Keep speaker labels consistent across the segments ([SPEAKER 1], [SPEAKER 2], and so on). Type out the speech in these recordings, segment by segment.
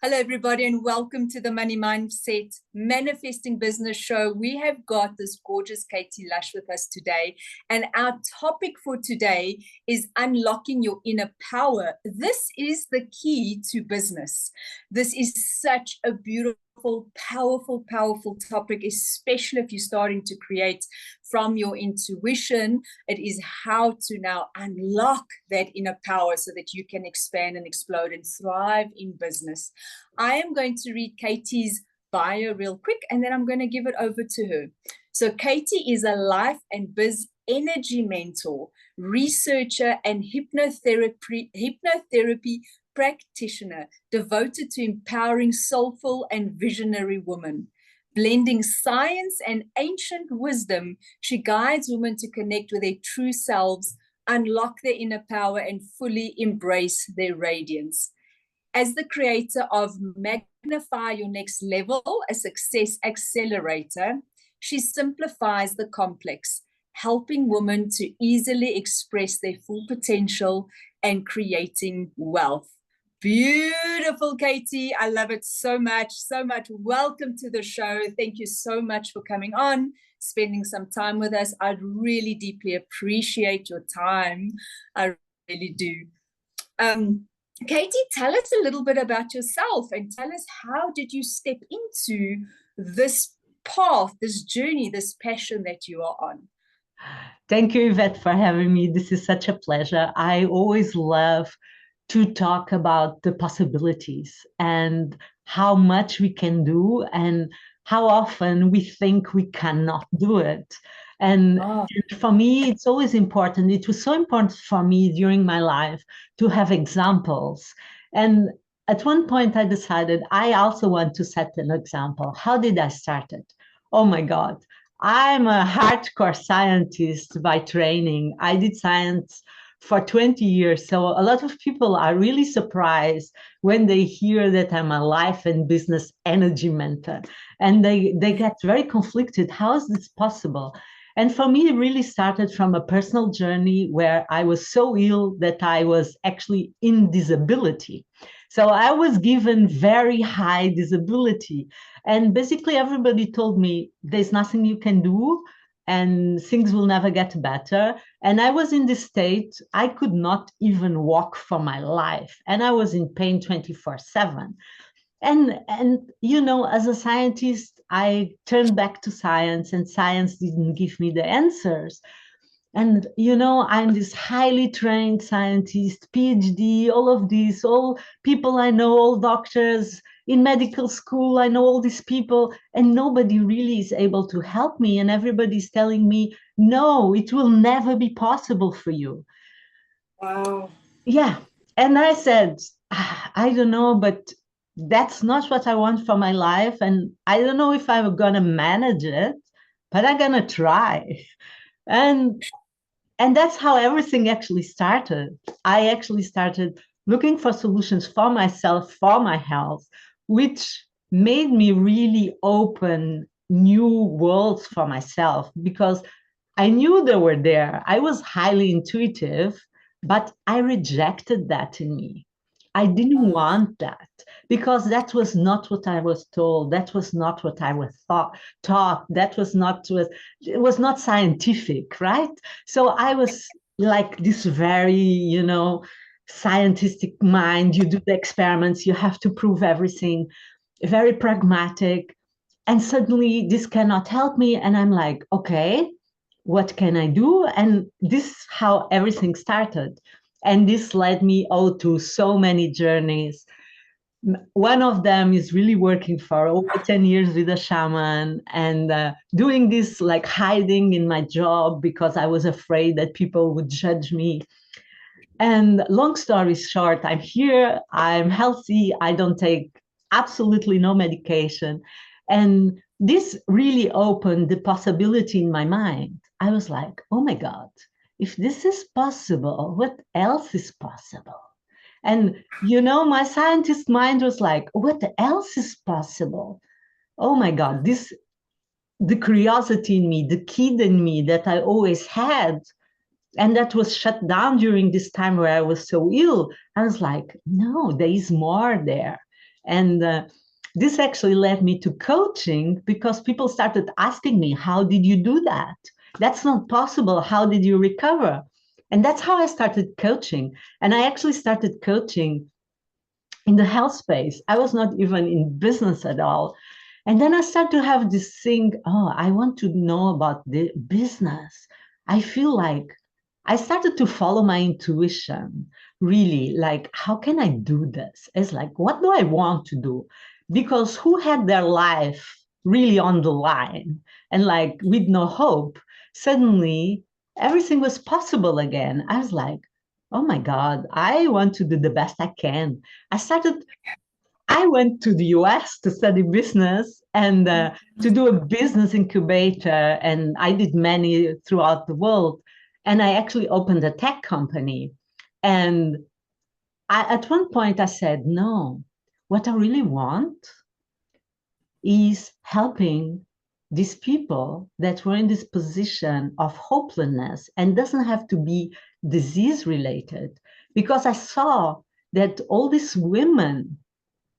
[SPEAKER 1] Hello, everybody, and welcome to the Money Mindset Manifesting Business Show. We have got this gorgeous Katie Lush with us today, and our topic for today is unlocking your inner power. This is the key to business. This is such a beautiful, powerful topic, especially if you're starting to create from your intuition. It is how to now unlock that inner power so that you can expand and explode and thrive in business. I am going to read Katie's bio real quick, and then I'm going to give it over to her. So Katie is a life and biz energy mentor, researcher, and hypnotherapy practitioner devoted to empowering soulful and visionary women. Blending science and ancient wisdom, she guides women to connect with their true selves, unlock their inner power, and fully embrace their radiance. As the creator of Magnify Your Next Level, a success accelerator, she simplifies the complex, helping women to easily express their full potential and creating wealth. Beautiful, Katie. I love it so much. Welcome to the show. Thank you so much for coming on, spending some time with us. I'd really deeply appreciate your time. I really do. Katie, tell us a little bit about yourself and tell us, how did you step into this path, this journey, this passion that you are on?
[SPEAKER 2] Thank you, Yvette, for having me. This is such a pleasure. I always love to talk about the possibilities and how much we can do and how often we think we cannot do it. And for me, it's always important. It was so important for me during my life to have examples. And at one point, I decided I also want to set an example. How did I start it? Oh my God. I'm a hardcore scientist by training. I did science for 20 years. So a lot of people are really surprised when they hear that I'm a life and business energy mentor. And they get very conflicted. How is this possible? And for me, it really started from a personal journey where I was so ill that I was actually in disability. So I was given very high disability. And basically everybody told me there's nothing you can do and things will never get better. And I was in this state, I could not even walk for my life. And I was in pain 24/7. And you know, as a scientist, I turned back to science, and science didn't give me the answers. And you know, I'm this highly trained scientist, PhD, all of these, all people I know, all doctors in medical school, I know all these people, and nobody really is able to help me. And everybody's telling me, no, it will never be possible for you.
[SPEAKER 1] Wow.
[SPEAKER 2] Yeah. And I said, I don't know, but that's not what I want for my life. And I don't know if I'm going to manage it, but I'm going to try. And and that's how everything actually started. I actually started looking for solutions for myself, for my health, which made me really open new worlds for myself because I knew they were there. I was highly intuitive, but I rejected that in me. I didn't want that because that was not what I was told. That was not what I was taught. That was not it was not scientific, right? So I was like this very, you know, scientific mind. You do the experiments, you have to prove everything, very pragmatic. And suddenly this cannot help me. And I'm like, okay, what can I do? And this is how everything started. And this led me to so many journeys. One of them is really working for over 10 years with a shaman and doing this, like hiding in my job because I was afraid that people would judge me. And long story short, I'm here, I'm healthy, I don't take absolutely no medication. And this really opened the possibility in my mind. I was like, oh my God, if this is possible, what else is possible? And, you know, my scientist mind was like, what else is possible? Oh my God, the curiosity in me, the kid in me that I always had, and that was shut down during this time where I was so ill. I was like, no, there is more there. And this actually led me to coaching because people started asking me, how did you do that? That's not possible. How did you recover? And that's how I started coaching. And I actually started coaching in the health space. I was not even in business at all. And then I started to have this thing, oh, I want to know about the business. I feel like I started to follow my intuition, really, like, how can I do this? It's like, what do I want to do? Because who had their life really on the line and like with no hope, suddenly everything was possible again. I was like, oh my God, I want to do the best I can. I went to the US to study business and to do a business incubator, and I did many throughout the world. And I actually opened a tech company. And at one point, I said, no, what I really want is helping these people that were in this position of hopelessness, and doesn't have to be disease related, because I saw that all these women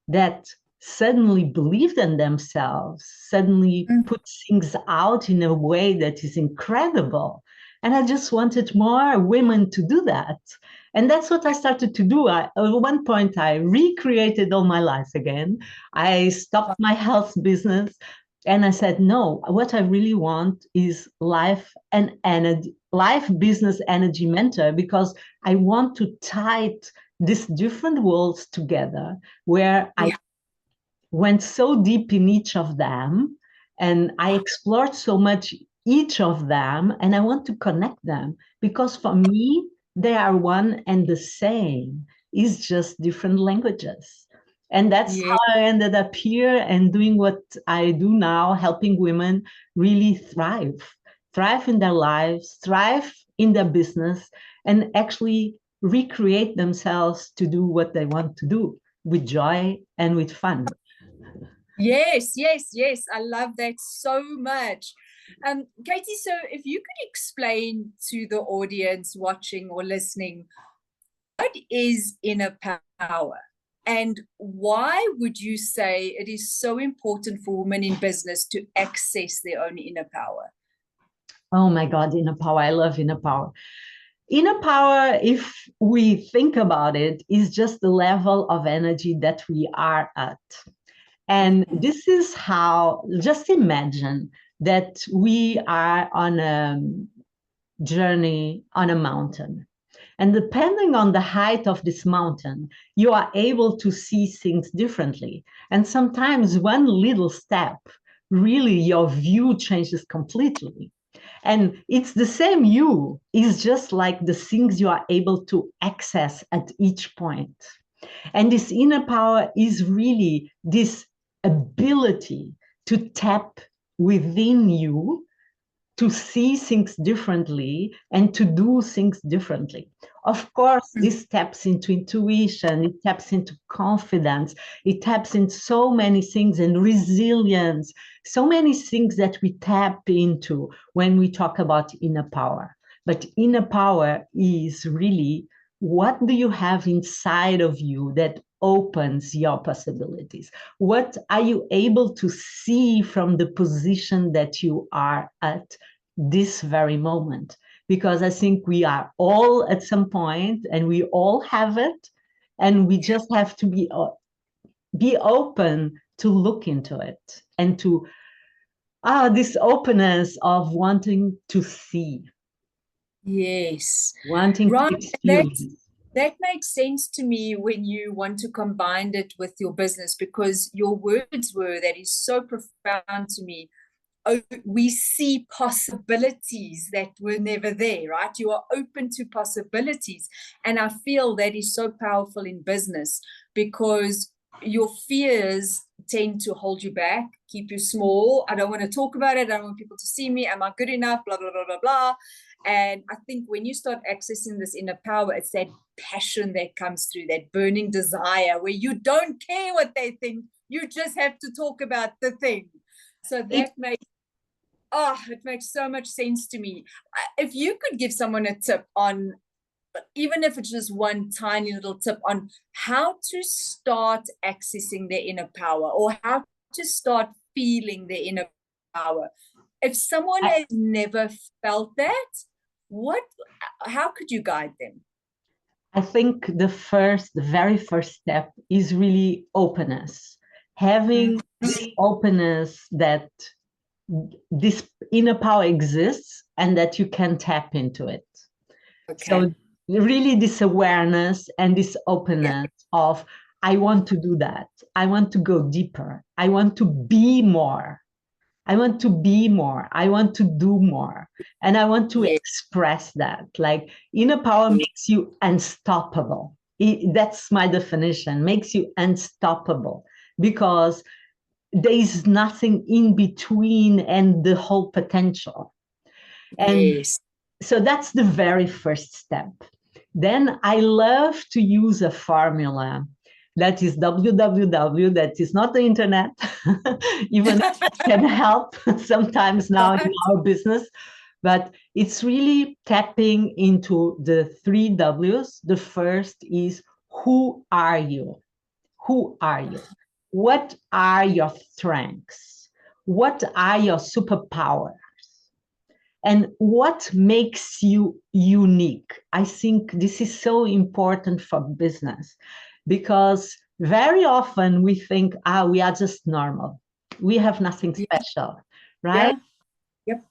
[SPEAKER 2] that suddenly believed in themselves, suddenly put things out in a way that is incredible. And I just wanted more women to do that. And that's what I started to do. At one point, I recreated all my life again. I stopped my health business and I said, no, what I really want is life and energy, life business energy mentor, because I want to tie these different worlds together where I went so deep in each of them and I explored so much each of them, and I want to connect them because for me, they are one and the same. It's just different languages. And that's
[SPEAKER 1] Yeah.
[SPEAKER 2] how I ended up here and doing what I do now, helping women really thrive in their lives, thrive in their business, and actually recreate themselves to do what they want to do with joy and with fun.
[SPEAKER 1] Yes, yes, yes. I love that so much. Katie, so if you could explain to the audience watching or listening, what is inner power? And why would you say it is so important for women in business to access their own inner power?
[SPEAKER 2] Oh my God, inner power. I love inner power. Inner power, if we think about it, is just the level of energy that we are at. And this is how, just imagine that we are on a journey on a mountain. And depending on the height of this mountain, you are able to see things differently. And sometimes one little step, really your view changes completely. And it's the same you, it's just like the things you are able to access at each point. And this inner power is really this ability to tap within you, to see things differently and to do things differently. Of course, this taps into intuition, it taps into confidence, it taps in so many things, and resilience, so many things that we tap into when we talk about inner power. But inner power is really, what do you have inside of you that opens your possibilities? What are you able to see from the position that you are at this very moment? Because I think we are all at some point and we all have it, and we just have to be open to look into it and to this openness of wanting to see,
[SPEAKER 1] Yes.
[SPEAKER 2] wanting to
[SPEAKER 1] Right.
[SPEAKER 2] experience.
[SPEAKER 1] That makes sense to me when you want to combine it with your business, because your words were, that is so profound to me. Oh, we see possibilities that were never there, right? You are open to possibilities. And I feel that is so powerful in business, because your fears tend to hold you back, keep you small. I don't want to talk about it. I don't want people to see me. Am I good enough? Blah, blah, blah, blah, blah. And I think when you start accessing this inner power, it's that passion that comes through, that burning desire where you don't care what they think. You just have to talk about the thing. So that makes it makes so much sense to me. If you could give someone a tip on even if it's just one tiny little tip on how to start accessing their inner power, or how to start feeling their inner power. If someone has never felt that, how could you guide them?
[SPEAKER 2] I think the very first step is really openness. Having this openness that this inner power exists and that you can tap into it.
[SPEAKER 1] Okay.
[SPEAKER 2] So really this awareness and this openness of, I want to do that. I want to go deeper. I want to be more. I want to be more. I want to do more. And I want to express that. Like inner power makes you unstoppable. That's my definition, makes you unstoppable, because there is nothing in between and the whole potential. And so that's the very first step. Then I love to use a formula that is www, that is not the internet, even if it can help sometimes now in our business, but it's really tapping into the 3 W's. The first is, who are you? Who are you? What are your strengths? What are your superpowers? And what makes you unique? I think this is so important for business, because very often we think, we are just normal. We have nothing special, right?
[SPEAKER 1] Yeah. Yep.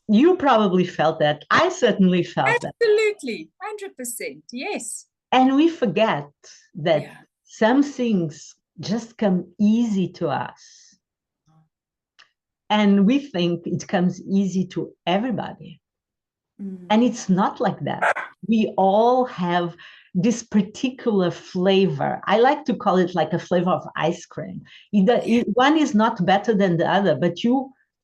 [SPEAKER 2] You probably felt that. I certainly felt that.
[SPEAKER 1] Absolutely. 100%. Yes.
[SPEAKER 2] And we forget that some things just come easy to us. And we think it comes easy to everybody. And it's not like that. We all have this particular flavor. I like to call it like a flavor of ice cream. One is not better than the other, but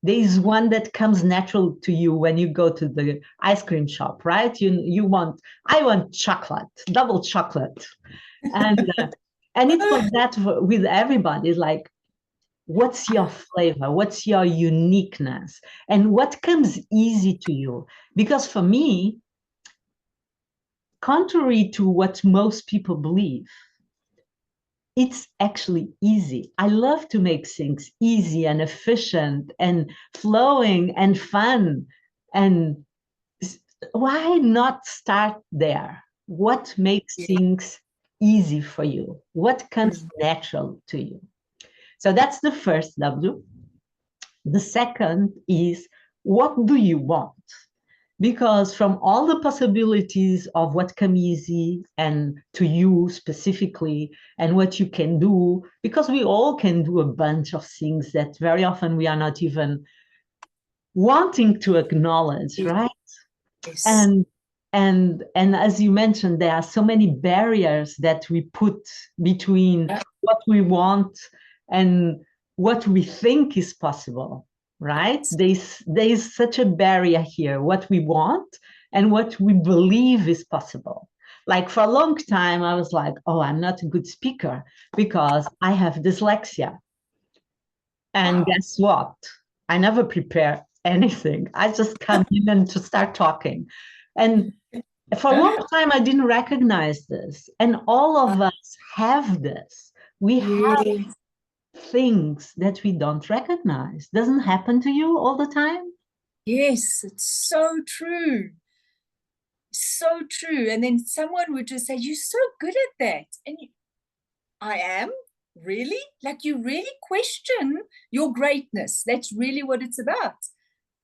[SPEAKER 2] there is one that comes natural to you when you go to the ice cream shop, right? I want chocolate, double chocolate. And it's like that with everybody. Like, what's your flavor? What's your uniqueness? And what comes easy to you? Because for me, contrary to what most people believe, it's actually easy. I love to make things easy and efficient and flowing and fun. And why not start there? What makes things easy for you? What comes natural to you? So that's the first W. The second is, what do you want? Because from all the possibilities of what comes easy and to you specifically, and what you can do, because we all can do a bunch of things that very often we are not even wanting to acknowledge, right?
[SPEAKER 1] Yes.
[SPEAKER 2] And as you mentioned, there are so many barriers that we put between what we want and what we think is possible, right? There's such a barrier here, what we want and what we believe is possible. Like for a long time, I was like, oh, I'm not a good speaker because I have dyslexia. And guess what? I never prepare anything. I just come in and to start talking. And for a long time, I didn't recognize this. And all of us have this. We have things that we don't recognize. Doesn't happen to you all the time?
[SPEAKER 1] Yes, it's so true. So true. And then someone would just say, you're so good at that. And I am? Really? Like, you really question your greatness. That's really what it's about.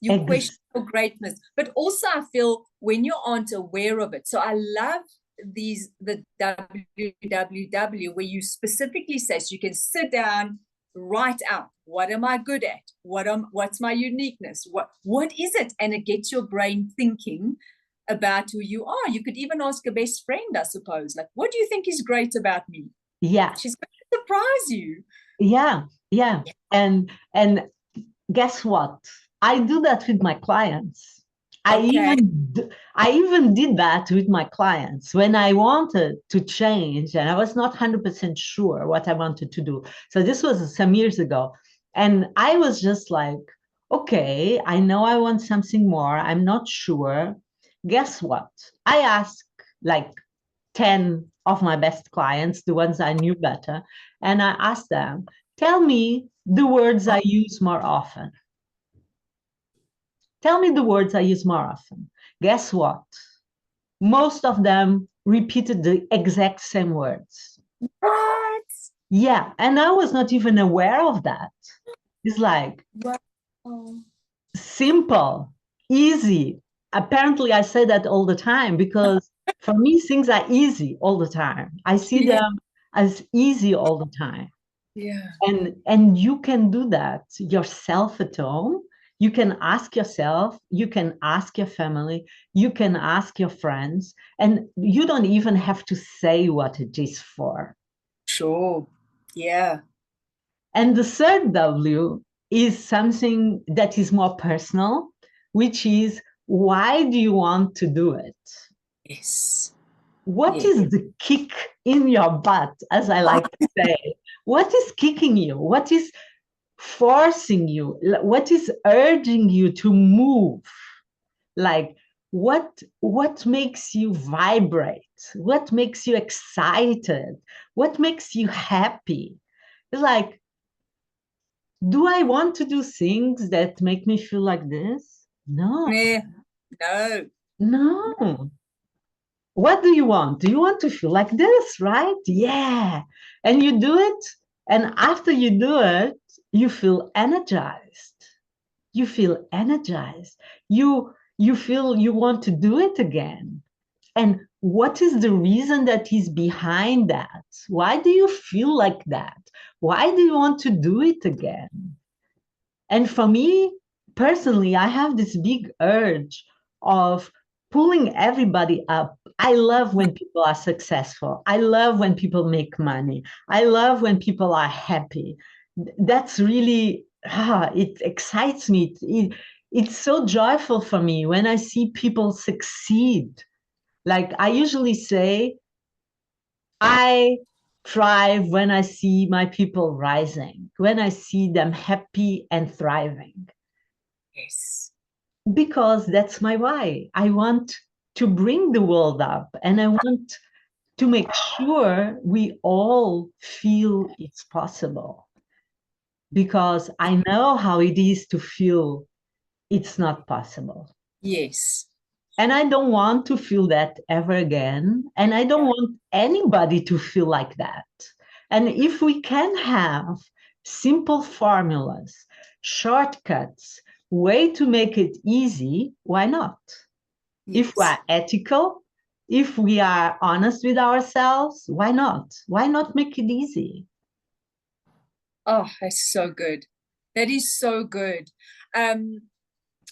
[SPEAKER 1] You question your greatness. But also I feel when you aren't aware of it. So I love the www where you specifically say, so you can sit down, write out, what am I good at? What's my uniqueness? What is it? And it gets your brain thinking about who you are. You could even ask a best friend, I suppose, like, what do you think is great about me?
[SPEAKER 2] Yeah.
[SPEAKER 1] She's going to surprise you.
[SPEAKER 2] Yeah. And guess what? I do that with my clients. I even did that with my clients when I wanted to change and I was not 100% sure what I wanted to do. So this was some years ago. And I was just like, okay, I know I want something more. I'm not sure. Guess what? I asked like 10 of my best clients, the ones I knew better, and I asked them, tell me the words I use more often. Tell me the words I use more often. Guess what? Most of them repeated the exact same words.
[SPEAKER 1] What?
[SPEAKER 2] Yeah, and I was not even aware of that. It's like
[SPEAKER 1] Wow.
[SPEAKER 2] simple, easy. Apparently, I say that all the time because for me, things are easy all the time. I see
[SPEAKER 1] Yeah.
[SPEAKER 2] them as easy all the time.
[SPEAKER 1] Yeah.
[SPEAKER 2] And you can do that yourself at home. You can ask yourself, you can ask your family, you can ask your friends, and you don't even have to say what it is for.
[SPEAKER 1] Sure. Yeah.
[SPEAKER 2] And the third W is something that is more personal, which is why do you want to do it?
[SPEAKER 1] Yes.
[SPEAKER 2] What
[SPEAKER 1] Yeah.
[SPEAKER 2] is the kick in your butt, as I like to say? What is kicking you? What is forcing you? What is urging you to move? Like what makes you vibrate? What makes you excited? What makes you happy? It's like, do I want to do things that make me feel like this? No,
[SPEAKER 1] Yeah. No.
[SPEAKER 2] no. What do you want? Do you want to feel like this, right? Yeah. And you do it. And after you do it, you feel energized. You feel energized. You feel you want to do it again. And what is the reason that is behind that? Why do you feel like that? Why do you want to do it again? And for me personally, I have this big urge of pulling everybody up. I love when people are successful. I love when people make money. I love when people are happy. That's really, it excites me. It's so joyful for me when I see people succeed. Like I usually say, I thrive when I see my people rising, when I see them happy and thriving,
[SPEAKER 1] Yes.
[SPEAKER 2] because that's my why. I want to bring the world up and I want to make sure we all feel it's possible because I know how it is to feel it's not possible.
[SPEAKER 1] Yes.
[SPEAKER 2] And I don't want to feel that ever again. And I don't want anybody to feel like that. And if we can have simple formulas, shortcuts, way to make it easy, why not? If we
[SPEAKER 1] Yes.
[SPEAKER 2] are ethical, if we are honest with ourselves, why not? Why not make it easy?
[SPEAKER 1] Oh, that's so good. That is so good. Um,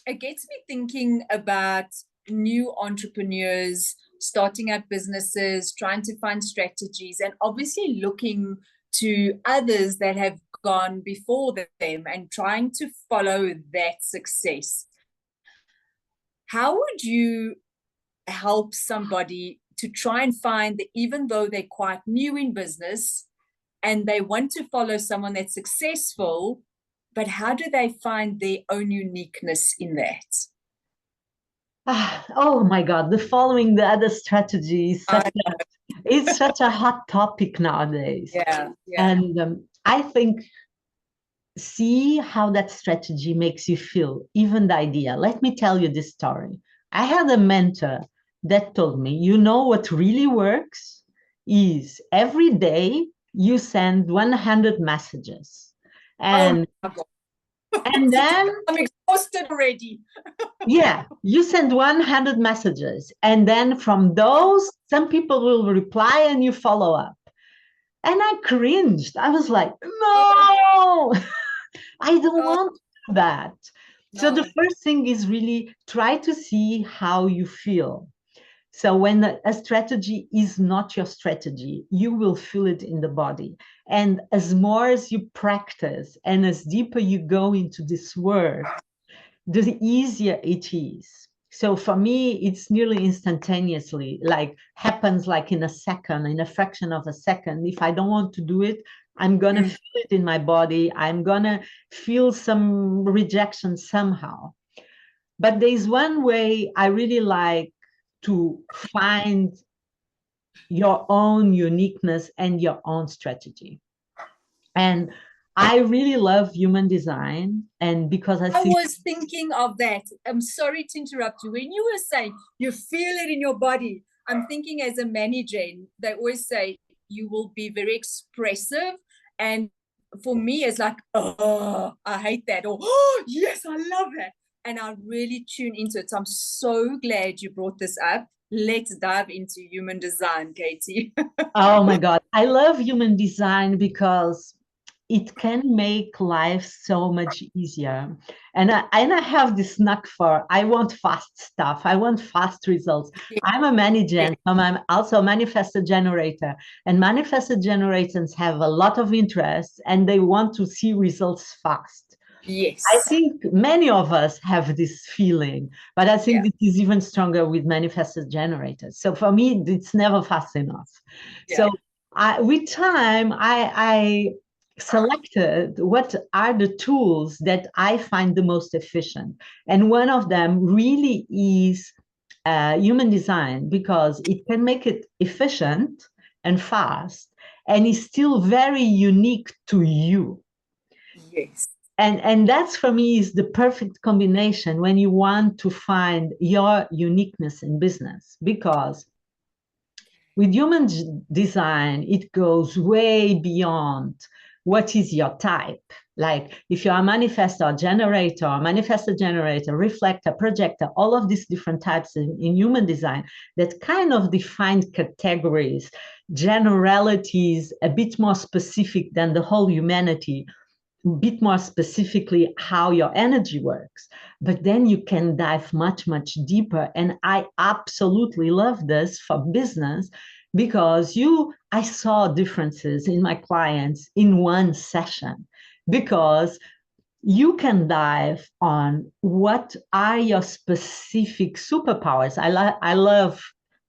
[SPEAKER 1] it gets me thinking about new entrepreneurs starting up businesses, trying to find strategies, and obviously looking to others that have gone before them and trying to follow that success. How would you help somebody to try and find that even though they're quite new in business and they want to follow someone that's successful, but how do they find their own uniqueness in that?
[SPEAKER 2] Oh my God, the following the other strategy is
[SPEAKER 1] I,
[SPEAKER 2] it's such a hot topic nowadays.
[SPEAKER 1] yeah, yeah.
[SPEAKER 2] And I think see how that strategy makes you feel, even the idea. Let me tell you this story. I had a mentor that told me, you know what really works is every day you send 100 messages.
[SPEAKER 1] Oh
[SPEAKER 2] And
[SPEAKER 1] my God.
[SPEAKER 2] and then
[SPEAKER 1] I'm exhausted already.
[SPEAKER 2] yeah, you send 100 messages and then from those some people will reply and you follow up. And I cringed. I was like, no. I don't
[SPEAKER 1] Oh,
[SPEAKER 2] want that. So the
[SPEAKER 1] no.
[SPEAKER 2] first thing is really try to see how you feel. So when a strategy is not your strategy, you will feel it in the body. And as more as you practice and as deeper you go into this work, the easier it is. So for me, it's nearly instantaneously, like happens like in a second, in a fraction of a second. If I don't want to do it, I'm gonna
[SPEAKER 1] Mm.
[SPEAKER 2] feel it in my body. I'm gonna feel some rejection somehow. But there's one way I really like to find your own uniqueness and your own strategy. And I really love human design. And because I
[SPEAKER 1] I
[SPEAKER 2] think
[SPEAKER 1] was thinking of that. I'm sorry to interrupt you. When you were saying you feel it in your body, I'm thinking as a manager, they always say you will be very expressive. And for me, it's like, oh, I hate that. Or, oh, yes, I love that. And I really tune into it. So I'm so glad you brought this up. Let's dive into human design, Katie.
[SPEAKER 2] oh my God, I love human design because it can make life so much easier. And I have this knack for, I want fast stuff. I want fast results.
[SPEAKER 1] Yeah,
[SPEAKER 2] I'm a manager
[SPEAKER 1] yeah,
[SPEAKER 2] and I'm also a manifested generator. And manifested generators have a lot of interest and they want to see results fast. I
[SPEAKER 1] yes.
[SPEAKER 2] think many of us have this feeling, but I think
[SPEAKER 1] Yeah.
[SPEAKER 2] it is even stronger with manifested generators. So for me, it's never fast enough.
[SPEAKER 1] Yeah.
[SPEAKER 2] So with time, I selected what are the tools that I find the most efficient. And one of them really is human design because it can make it efficient and fast and is still very unique to you.
[SPEAKER 1] Yes.
[SPEAKER 2] And that's for me is the perfect combination when you want to find your uniqueness in business, because with human design it goes way beyond what is your type. Like if you're a manifestor, generator, manifestor generator, reflector, projector, all of these different types in human design that kind of define categories, generalities a bit more specific than the whole humanity, bit more specifically how your energy works, but then you can dive much, much deeper. And I absolutely love this for business because I saw differences in my clients in one session, because you can dive on what are your specific superpowers. I love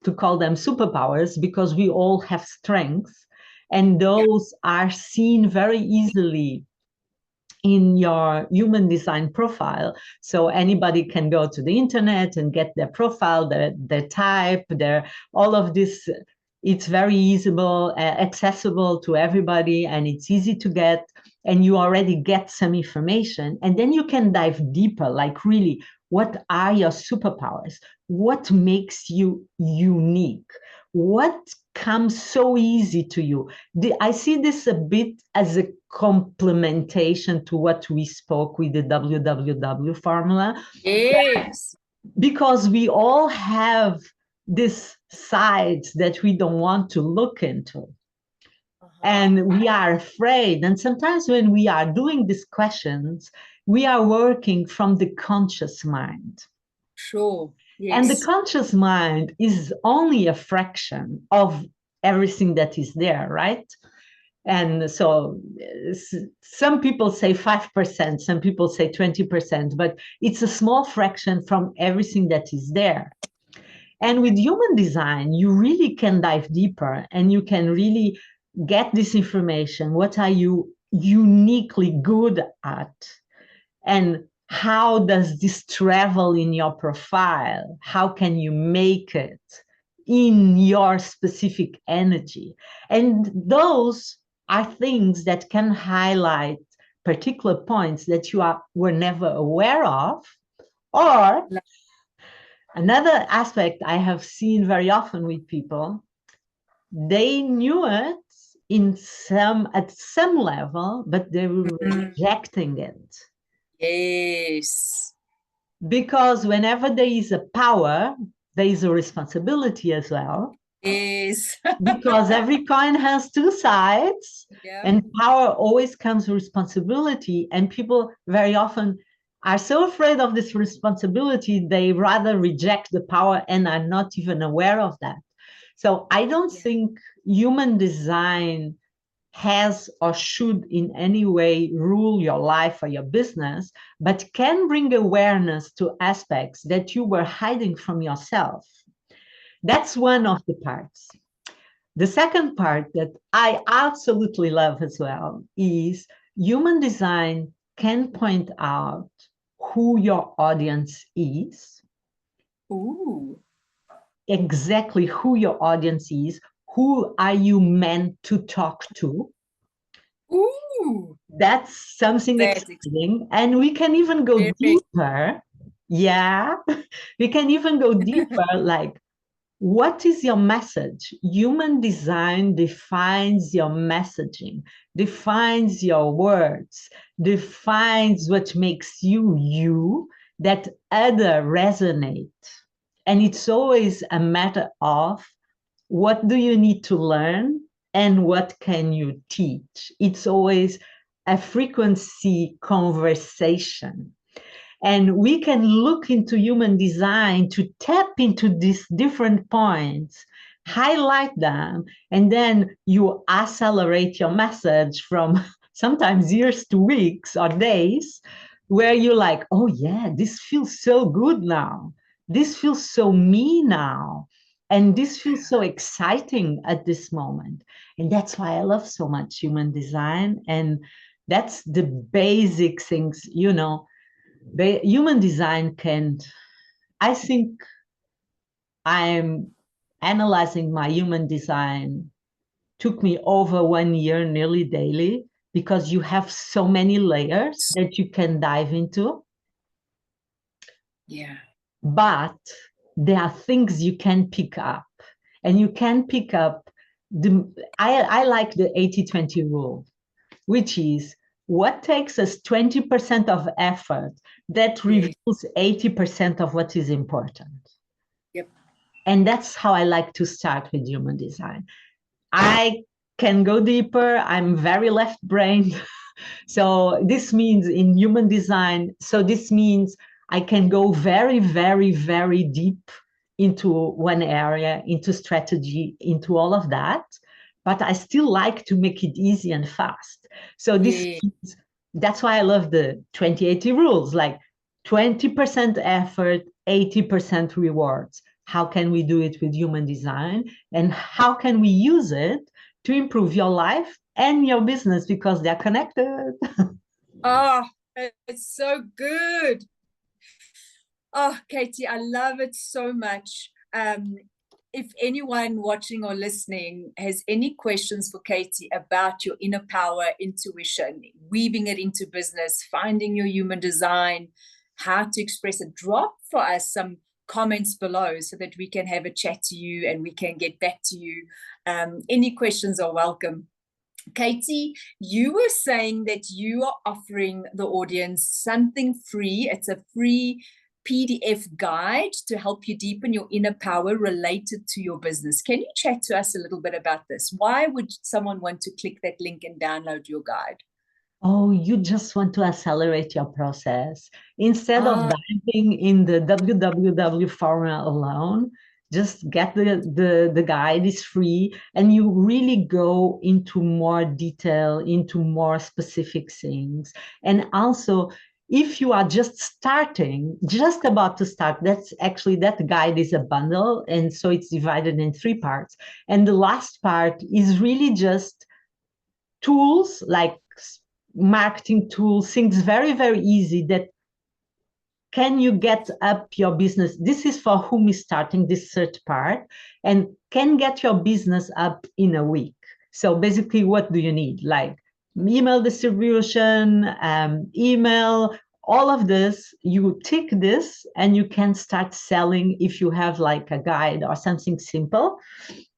[SPEAKER 2] to call them superpowers because we all have strengths, and
[SPEAKER 1] Yeah.
[SPEAKER 2] those are seen very easily in your human design profile. So anybody can go to the internet and get their profile, their type, their all of this. It's very easable, accessible to everybody, and it's easy to get. And you already get some information, and then you can dive deeper. Like really, what are your superpowers? What makes you unique? What comes so easy to you? I see this a bit as a complementation to what we spoke with the WWW formula,
[SPEAKER 1] Yes.
[SPEAKER 2] because we all have these sides that we don't want to look into.
[SPEAKER 1] Uh-huh.
[SPEAKER 2] And we are afraid. And sometimes when we are doing these questions, we are working from the conscious mind.
[SPEAKER 1] Sure.
[SPEAKER 2] And the
[SPEAKER 1] Yes.
[SPEAKER 2] conscious mind is only a fraction of everything that is there, right? And so some people say 5%, some people say 20%, but it's a small fraction from everything that is there. And with human design, you really can dive deeper and you can really get this information. What are you uniquely good at? And how does this travel in your profile? How can you make it in your specific energy? And those are things that can highlight particular points that were never aware of. Or another aspect I have seen very often with people, they knew it at some level, but they were
[SPEAKER 1] Mm.
[SPEAKER 2] rejecting it.
[SPEAKER 1] Yes.
[SPEAKER 2] Because whenever there is a power, there is a responsibility as well.
[SPEAKER 1] Yes.
[SPEAKER 2] Because every coin has two sides,
[SPEAKER 1] Yeah.
[SPEAKER 2] and power always comes with responsibility. And people very often are so afraid of this responsibility, they rather reject the power and are not even aware of that. So I don't
[SPEAKER 1] Yeah.
[SPEAKER 2] think human design has or should in any way rule your life or your business, but can bring awareness to aspects that you were hiding from yourself. That's one of the parts. The second part that I absolutely love as well is human design can point out who your audience is,
[SPEAKER 1] Ooh.
[SPEAKER 2] exactly who your audience is, who are you meant to talk to?
[SPEAKER 1] Ooh,
[SPEAKER 2] That's something
[SPEAKER 1] that's
[SPEAKER 2] exciting. And we can even go
[SPEAKER 1] very
[SPEAKER 2] deeper. Yeah, we can even go deeper. Like, what is your message? Human design defines your messaging, defines your words, defines what makes you you, that other resonate. And it's always a matter of what do you need to learn and what can you teach? It's always a frequency conversation. And we can look into human design to tap into these different points, highlight them, and then you accelerate your message from sometimes years to weeks or days, where you're like, oh, yeah, this feels so good now. This feels so me now. And this feels so exciting at this moment. And that's why I love so much human design. And that's the basic things, the human design can, I think I'm analyzing my human design took me over 1 year nearly daily, because you have so many layers that you can dive into.
[SPEAKER 1] yeah.
[SPEAKER 2] But there are things you can pick up, and you can pick up I like the 80-20 rule, which is what takes us 20% of effort that
[SPEAKER 1] Yes.
[SPEAKER 2] reveals 80% of what is important.
[SPEAKER 1] Yep.
[SPEAKER 2] And that's how I like to start with human design. I can go deeper. I'm very left brained. So this means in human design, so this means I can go very, very, very deep into one area, into strategy, into all of that. But I still like to make it easy and fast. So this
[SPEAKER 1] Yeah.
[SPEAKER 2] means, that's why I love the 20-80 rules, like 20% effort, 80% rewards. How can we do it with human design? And how can we use it to improve your life and your business, because they're connected?
[SPEAKER 1] Ah, it's so good. Oh, Katie, I love it so much. If anyone watching or listening has any questions for Katie about your inner power, intuition, weaving it into business, finding your human design, how to express it, drop for us some comments below so that we can have a chat to you and we can get back to you. Any questions are welcome. Katie, you were saying that you are offering the audience something free. It's a free PDF guide to help you deepen your inner power related to your business. Can you chat to us a little bit about this? Why would someone want to click that link and download your guide?
[SPEAKER 2] Oh, you just want to accelerate your process. Instead of
[SPEAKER 1] Ah,
[SPEAKER 2] diving in the www formula alone, just get the guide. Is free, and you really go into more detail, into more specific things. And also, if you are just starting, just about to start, that's actually, that guide is a bundle. And so it's divided in 3 parts. And the last part is really just tools, like marketing tools, things very, very easy that can you get up your business. This is for whom is starting, this third part, and can get your business up in a week. So basically, what do you need? Like email distribution, email, all of this. You tick this and you can start selling if you have like a guide or something simple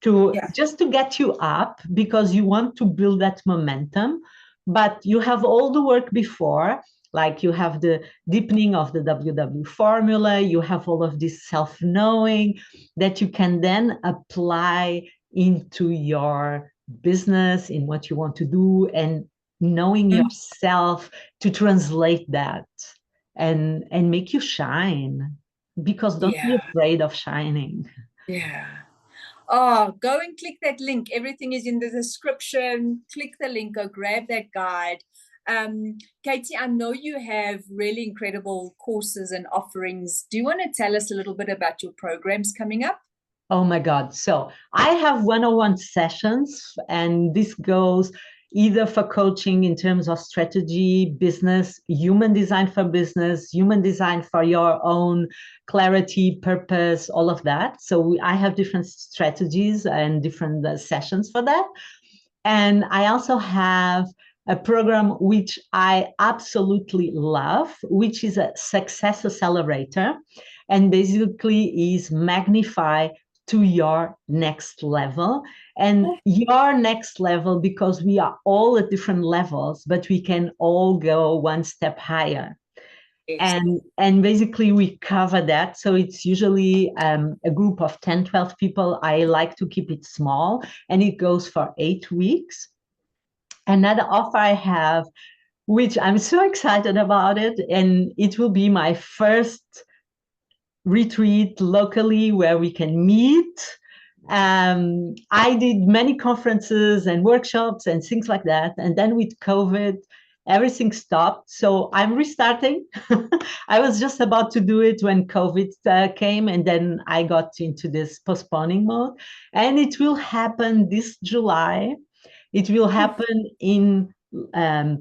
[SPEAKER 2] to
[SPEAKER 1] yeah.
[SPEAKER 2] just to get you up, because you want to build that momentum. But you have all the work before, like you have the deepening of the WW formula, you have all of this self-knowing that you can then apply into your business, in what you want to do, and knowing yourself to translate that and make you shine, because don't be
[SPEAKER 1] Yeah.
[SPEAKER 2] afraid of shining.
[SPEAKER 1] Yeah. Oh, go and click that link. Everything is in the description. Click the link, go grab that guide. Katie, I know you have really incredible courses and offerings. Do you want to tell us a little bit about your programs coming up?
[SPEAKER 2] Oh my God. So I have 101 sessions, and this goes either for coaching in terms of strategy, business, human design for business, human design for your own clarity, purpose, all of that. So I have different strategies and different sessions for that. And I also have a program which I absolutely love, which is a success accelerator, and basically is magnify to your next level. And your next level, because we are all at different levels, but we can all go one step higher.
[SPEAKER 1] Yes.
[SPEAKER 2] And basically we cover that. So it's usually a group of 10, 12 people. I like to keep it small, and it goes for 8 weeks. Another offer I have, which I'm so excited about it, and it will be my first retreat locally where we can meet. I did many conferences and workshops and things like that. And then with COVID, everything stopped. So I'm restarting. I was just about to do it when COVID came, and then I got into this postponing mode. And it will happen this July. It will happen in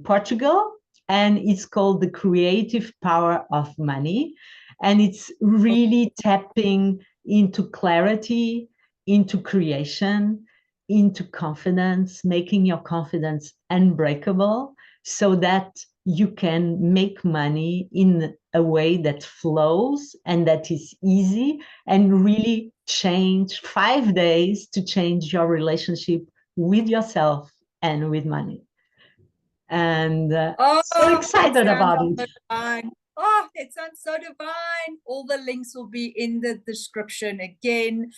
[SPEAKER 2] Portugal, and it's called The Creative Power of Money. And it's really tapping into clarity, into creation, into confidence, making your confidence unbreakable so that you can make money in a way that flows and that is easy, and really change 5 days to change your relationship with yourself and with money. And so excited about it.
[SPEAKER 1] Divine. Oh, it sounds so divine. All the links will be in the description again.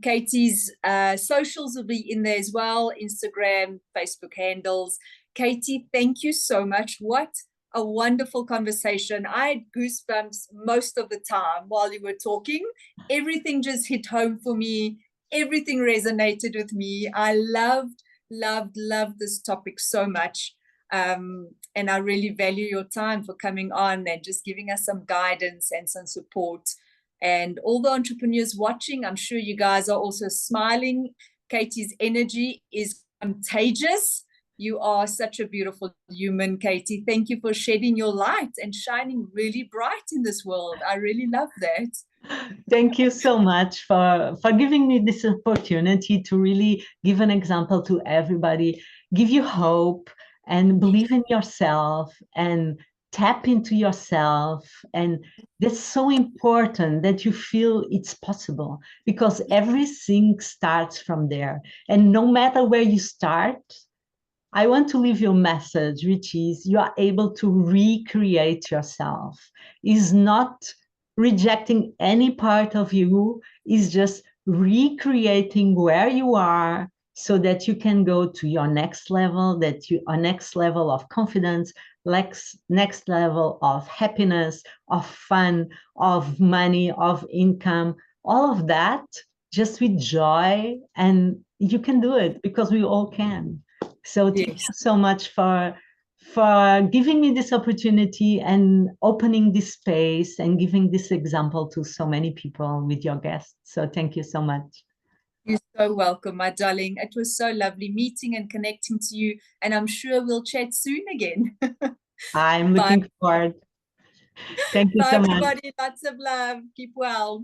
[SPEAKER 1] Katie's socials will be in there as well, Instagram, Facebook handles. Katie, thank you so much. What a wonderful conversation. I had goosebumps most of the time while you were talking. Everything just hit home for me. Everything resonated with me. I loved this topic so much. And I really value your time for coming on and just giving us some guidance and some support. And all the entrepreneurs watching, I'm sure you guys are also smiling. Katie's energy is contagious. You are such a beautiful human, Katie. Thank you for shedding your light and shining really bright in this world. I really love that.
[SPEAKER 2] Thank you so much for giving me this opportunity to really give an example to everybody, give you hope, and believe in yourself, and tap into yourself. And that's so important that you feel it's possible, because everything starts from there. And no matter where you start, I want to leave you a message, which is you are able to recreate yourself. Is not rejecting any part of you, is just recreating where you are so that you can go to your next level, a next level of confidence, next level of happiness, of fun, of money, of income, all of that, just with joy. And you can do it, because we all can. So thank you so much for giving me this opportunity and opening this space and giving this example to so many people with your guests. So thank you so much.
[SPEAKER 1] You're so welcome, my darling. It was so lovely meeting and connecting to you, and I'm sure we'll chat soon again.
[SPEAKER 2] I'm looking forward. Thank you
[SPEAKER 1] Bye,
[SPEAKER 2] so much.
[SPEAKER 1] everybody. Lots of love. Keep well.